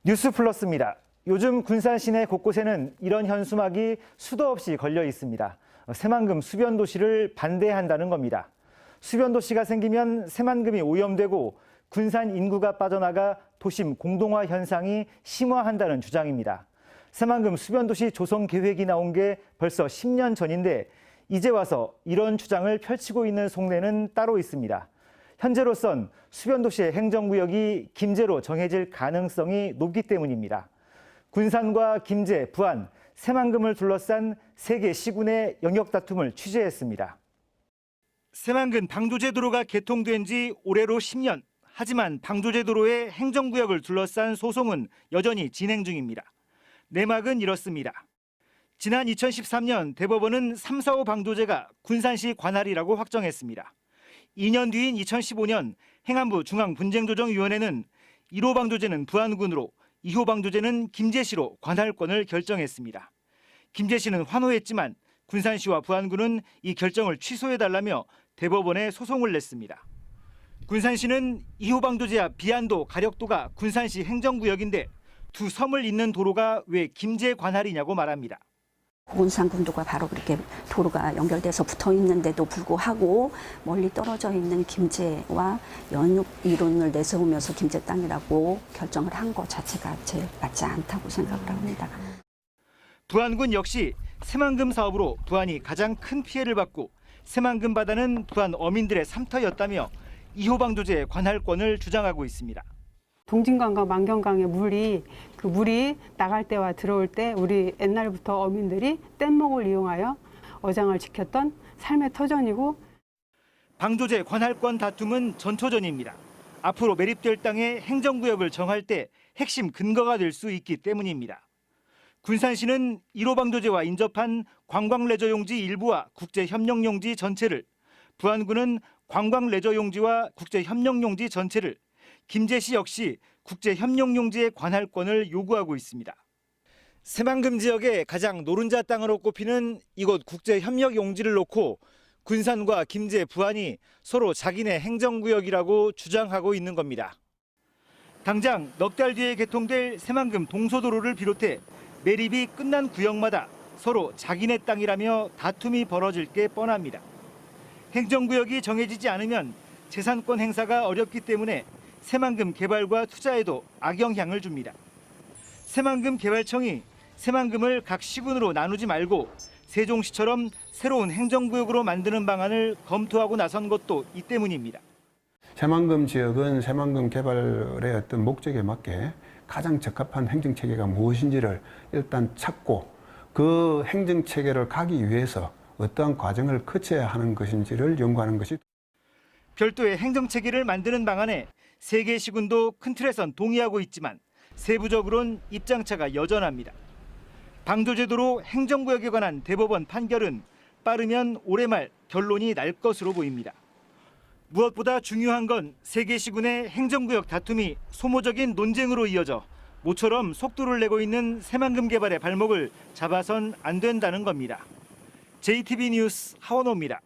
뉴스 플러스입니다. 요즘 군산 시내 곳곳에는 이런 현수막이 수도 없이 걸려 있습니다. 새만금 수변도시를 반대한다는 겁니다. 수변도시가 생기면 새만금이 오염되고 군산 인구가 빠져나가 도심 공동화 현상이 심화한다는 주장입니다. 새만금 수변도시 조성 계획이 나온 게 벌써 10년 전인데 이제 와서 이런 주장을 펼치고 있는 속내는 따로 있습니다. 현재로선 수변도시의 행정구역이 김제로 정해질 가능성이 높기 때문입니다. 군산과 김제, 부안, 새만금을 둘러싼 세 개 시군의 영역 다툼을 취재했습니다. 새만금 방조제 도로가 개통된 지 올해로 10년. 하지만 방조제 도로의 행정구역을 둘러싼 소송은 여전히 진행 중입니다. 내막은 이렇습니다. 지난 2013년 대법원은 3, 4호 방조제가 군산시 관할이라고 확정했습니다. 2년 뒤인 2015년 행안부 중앙분쟁조정위원회는 1호 방조제는 부안군으로 2호 방조제는 김제시로 관할권을 결정했습니다. 김제시는 환호했지만 군산시와 부안군은 이 결정을 취소해달라며 대법원에 소송을 냈습니다. 군산시는 2호 방조제와 비안도, 가력도가 군산시 행정구역인데 두 섬을 잇는 도로가 왜 김제 관할이냐고 말합니다. 군산군도가 바로 그렇게 도로가 연결돼서 붙어 있는데도 불구하고 멀리 떨어져 있는 김제와 연육 이론을 내세우면서 김제 땅이라고 결정을 한 것 자체가 제일 맞지 않다고 생각을 합니다. 부안군 역시 새만금 사업으로 부안이 가장 큰 피해를 받고 새만금 바다는 부안 어민들의 삼터였다며 2호 방조제의 관할권을 주장하고 있습니다. 동진강과 만경강의 물이 나갈 때와 들어올 때 우리 옛날부터 어민들이 뗏목을 이용하여 어장을 지켰던 삶의 터전이고, 방조제 관할권 다툼은 전초전입니다. 앞으로 매립될 땅의 행정구역을 정할 때 핵심 근거가 될 수 있기 때문입니다. 군산시는 1호 방조제와 인접한 관광레저용지 일부와 국제협력용지 전체를, 부안군은 관광레저용지와 국제협력용지 전체를, 김제시 역시 국제협력용지의 관할권을 요구하고 있습니다. 새만금 지역의 가장 노른자 땅으로 꼽히는 이곳 국제협력용지를 놓고 군산과 김제, 부안이 서로 자기네 행정구역이라고 주장하고 있는 겁니다. 당장 넉 달 뒤에 개통될 새만금 동서도로를 비롯해 매립이 끝난 구역마다 서로 자기네 땅이라며 다툼이 벌어질 게 뻔합니다. 행정구역이 정해지지 않으면 재산권 행사가 어렵기 때문에 새만금 개발과 투자에도 악영향을 줍니다. 새만금 개발청이 새만금을 각 시군으로 나누지 말고 세종시처럼 새로운 행정구역으로 만드는 방안을 검토하고 나선 것도 이 때문입니다. 새만금 지역은 새만금 개발의 어떤 목적에 맞게 가장 적합한 행정체계가 무엇인지를 일단 찾고 그 행정체계를 가기 위해서 어떠한 과정을 거쳐야 하는 것인지를 연구하는 것이 별도의 행정체계를 만드는 방안에 세 개 시군도 큰 틀에선 동의하고 있지만 세부적으로는 입장차가 여전합니다. 방조제도로 행정구역에 관한 대법원 판결은 빠르면 올해 말 결론이 날 것으로 보입니다. 무엇보다 중요한 건 세 개 시군의 행정구역 다툼이 소모적인 논쟁으로 이어져 모처럼 속도를 내고 있는 새만금 개발의 발목을 잡아선 안 된다는 겁니다. JTB 뉴스 하원호입니다.